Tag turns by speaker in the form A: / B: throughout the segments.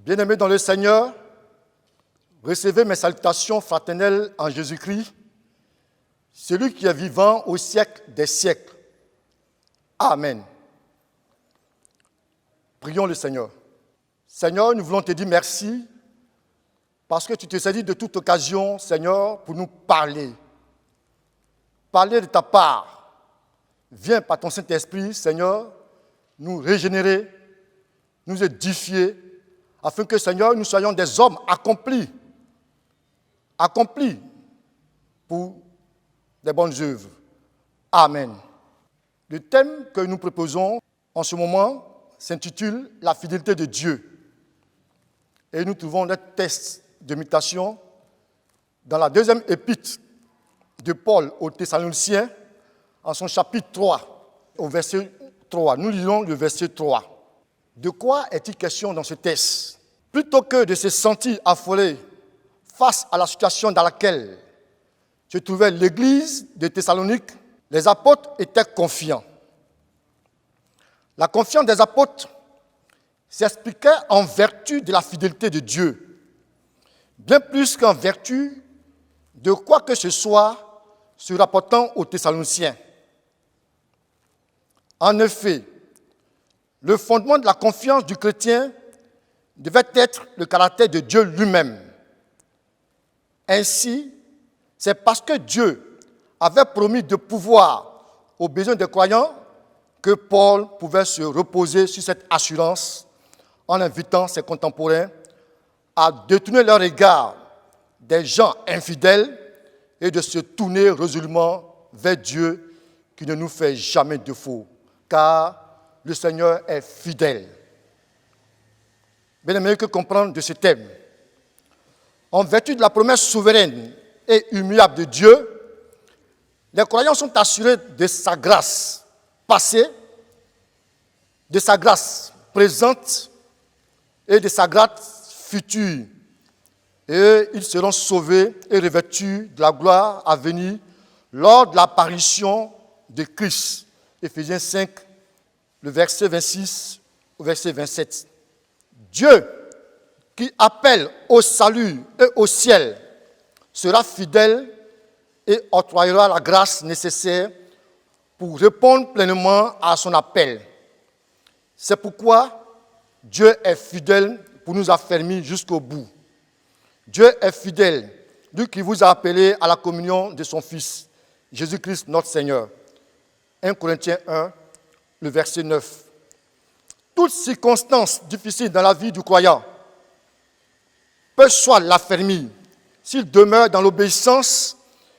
A: Bien-aimés dans le Seigneur, recevez mes salutations fraternelles en Jésus-Christ, celui qui est vivant au siècle des siècles. Amen. Prions le Seigneur. Seigneur, nous voulons te dire merci parce que tu te saisis de toute occasion, Seigneur, pour nous parler. Parler de ta part. Viens par ton Saint-Esprit, Seigneur, nous régénérer, nous édifier, afin que, Seigneur, nous soyons des hommes accomplis pour des bonnes œuvres. Amen. Le thème que nous proposons en ce moment s'intitule « La fidélité de Dieu ». Et nous trouvons notre texte de méditation dans la deuxième épître de Paul aux Thessaloniciens, en son chapitre 3, au verset 3. Nous lisons le verset 3. De quoi est-il question dans ce texte? Plutôt que de se sentir affolé face à la situation dans laquelle se trouvait l'église de Thessalonique, les apôtres étaient confiants. La confiance des apôtres s'expliquait en vertu de la fidélité de Dieu, bien plus qu'en vertu de quoi que ce soit se rapportant aux Thessaloniciens. En effet, le fondement de la confiance du chrétien devait être le caractère de Dieu lui-même. Ainsi, c'est parce que Dieu avait promis de pouvoir aux besoins des croyants que Paul pouvait se reposer sur cette assurance en invitant ses contemporains à détourner leur regard des gens infidèles et de se tourner résolument vers Dieu qui ne nous fait jamais défaut, car le Seigneur est fidèle. Bien aimé, que comprendre de ce thème? En vertu de la promesse souveraine et immuable de Dieu, les croyants sont assurés de sa grâce passée, de sa grâce présente et de sa grâce future. Et ils seront sauvés et revêtus de la gloire à venir lors de l'apparition de Christ. Éphésiens 5, le verset 26 au verset 27. Dieu qui appelle au salut et au ciel sera fidèle et octroiera la grâce nécessaire pour répondre pleinement à son appel. C'est pourquoi Dieu est fidèle pour nous affermir jusqu'au bout. Dieu est fidèle, lui qui vous a appelé à la communion de son Fils, Jésus-Christ notre Seigneur. 1 Corinthiens 1, le verset 9. Toute circonstance difficile dans la vie du croyant peut soit l'affermir s'il demeure dans l'obéissance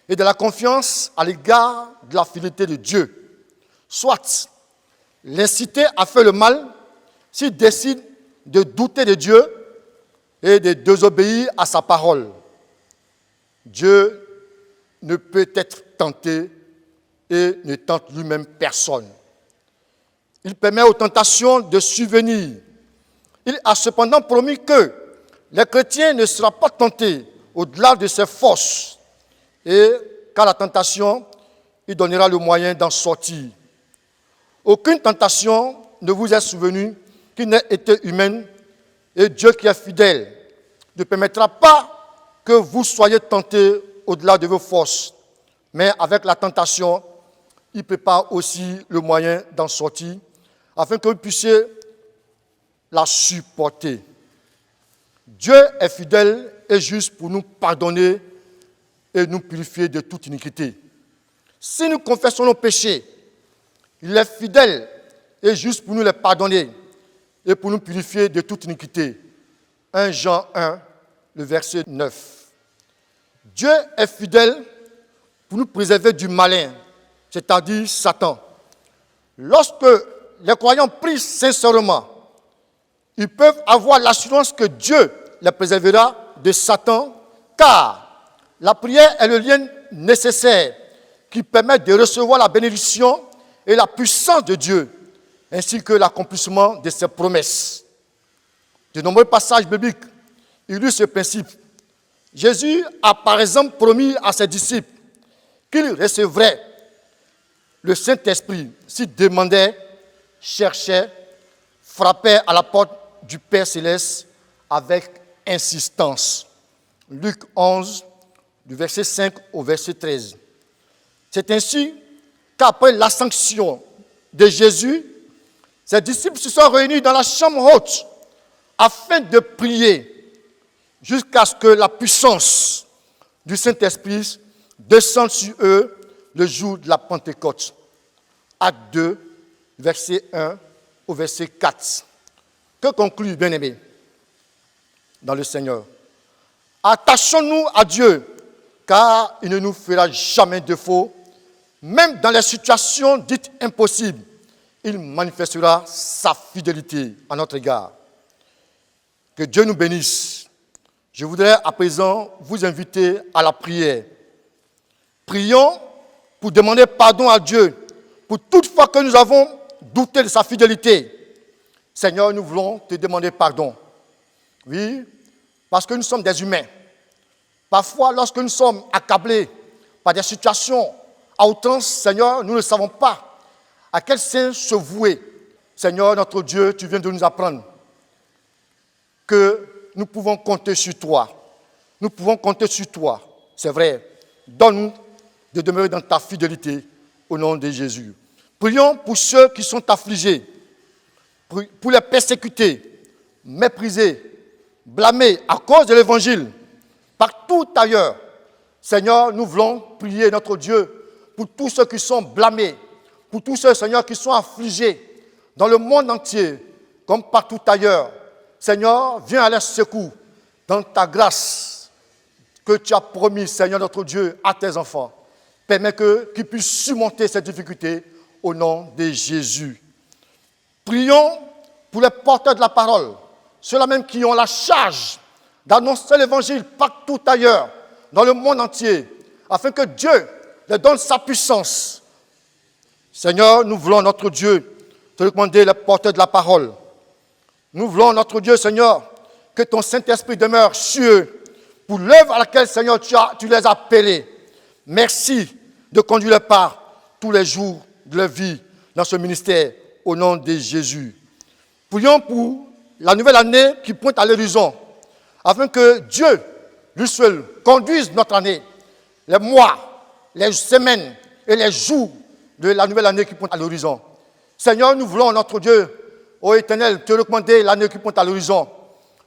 A: et de la confiance à l'égard de la fidélité de Dieu, soit l'inciter à faire le mal s'il décide de douter de Dieu et de désobéir à sa parole. Dieu ne peut être tenté et ne tente lui-même personne. Il permet aux tentations de survenir. Il a cependant promis que les chrétiens ne seront pas tentés au-delà de ses forces et qu'à la tentation, il donnera le moyen d'en sortir. Aucune tentation ne vous est survenue qui n'ait été humaine et Dieu qui est fidèle ne permettra pas que vous soyez tentés au-delà de vos forces. Mais avec la tentation, il prépare aussi le moyen d'en sortir afin que vous puissiez la supporter. Dieu est fidèle et juste pour nous pardonner et nous purifier de toute iniquité. Si nous confessons nos péchés, il est fidèle et juste pour nous les pardonner et pour nous purifier de toute iniquité. 1 Jean 1, le verset 9. Dieu est fidèle pour nous préserver du malin, c'est-à-dire Satan. Lorsque les croyants prient sincèrement, ils peuvent avoir l'assurance que Dieu les préservera de Satan, car la prière est le lien nécessaire qui permet de recevoir la bénédiction et la puissance de Dieu, ainsi que l'accomplissement de ses promesses. De nombreux passages bibliques illustrent ce principe. Jésus a par exemple promis à ses disciples qu'ils recevraient le Saint-Esprit s'ils demandaient, cherchaient, frappaient à la porte du Père Céleste avec insistance. Luc 11, du verset 5 au verset 13. C'est ainsi qu'après l'ascension de Jésus, ses disciples se sont réunis dans la chambre haute afin de prier jusqu'à ce que la puissance du Saint-Esprit descende sur eux le jour de la Pentecôte. Acte 2, verset 1 au verset 4. Que conclut, bien-aimés, dans le Seigneur? Attachons-nous à Dieu, car il ne nous fera jamais défaut. Même dans les situations dites impossibles, il manifestera sa fidélité à notre égard. Que Dieu nous bénisse. Je voudrais à présent vous inviter à la prière. Prions pour demander pardon à Dieu pour toute fois que nous avons douté de sa fidélité. Seigneur, nous voulons te demander pardon. Oui, parce que nous sommes des humains. Parfois, lorsque nous sommes accablés par des situations à outrance, Seigneur, nous ne savons pas à quel sein se vouer. Seigneur, notre Dieu, tu viens de nous apprendre que nous pouvons compter sur toi. Nous pouvons compter sur toi. C'est vrai. Donne-nous de demeurer dans ta fidélité au nom de Jésus. Prions pour ceux qui sont affligés, pour les persécutés, méprisés, blâmés à cause de l'évangile, partout ailleurs. Seigneur, nous voulons prier notre Dieu pour tous ceux qui sont blâmés, pour tous ceux, Seigneur, qui sont affligés dans le monde entier, comme partout ailleurs. Seigneur, viens à leur secours dans ta grâce que tu as promis, Seigneur notre Dieu, à tes enfants. Permets qu'ils puissent surmonter ces difficultés au nom de Jésus. Prions pour les porteurs de la parole, ceux-là même qui ont la charge d'annoncer l'évangile partout ailleurs, dans le monde entier, afin que Dieu leur donne sa puissance. Seigneur, nous voulons, notre Dieu, te demander les porteurs de la parole. Nous voulons, notre Dieu, Seigneur, que ton Saint-Esprit demeure sur eux pour l'œuvre à laquelle, Seigneur, tu les as appelés. Merci de conduire les pas tous les jours de leur vie dans ce ministère, au nom de Jésus. Prions pour la nouvelle année qui pointe à l'horizon, afin que Dieu, lui seul, conduise notre année, les mois, les semaines et les jours de la nouvelle année qui pointe à l'horizon. Seigneur, nous voulons, notre Dieu, ô Éternel, te recommander l'année qui pointe à l'horizon.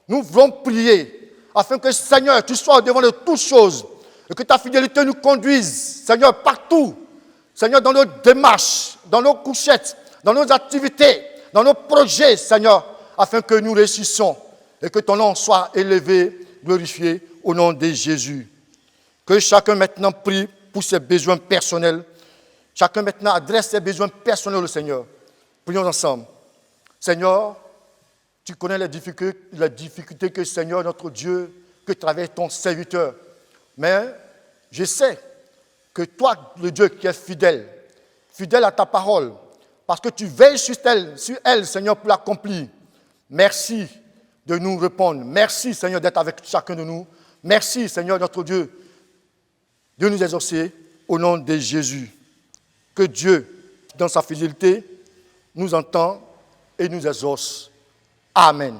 A: Nous voulons prier afin que, Seigneur, tu sois au devant de toutes choses et que ta fidélité nous conduise, Seigneur, partout. Seigneur, dans nos démarches, dans nos couchettes, dans nos activités, dans nos projets, Seigneur, afin que nous réussissions et que ton nom soit élevé, glorifié au nom de Jésus. Que chacun maintenant prie pour ses besoins personnels. Chacun maintenant adresse ses besoins personnels au Seigneur. Prions ensemble. Seigneur, tu connais les difficultés que, Seigneur, notre Dieu, que traverse ton serviteur. Mais je sais que toi, le Dieu qui est fidèle à ta parole, parce que tu veilles sur elle, Seigneur, pour l'accomplir. Merci de nous répondre. Merci, Seigneur, d'être avec chacun de nous. Merci, Seigneur, notre Dieu, de nous exaucer au nom de Jésus. Que Dieu, dans sa fidélité, nous entend et nous exauce. Amen.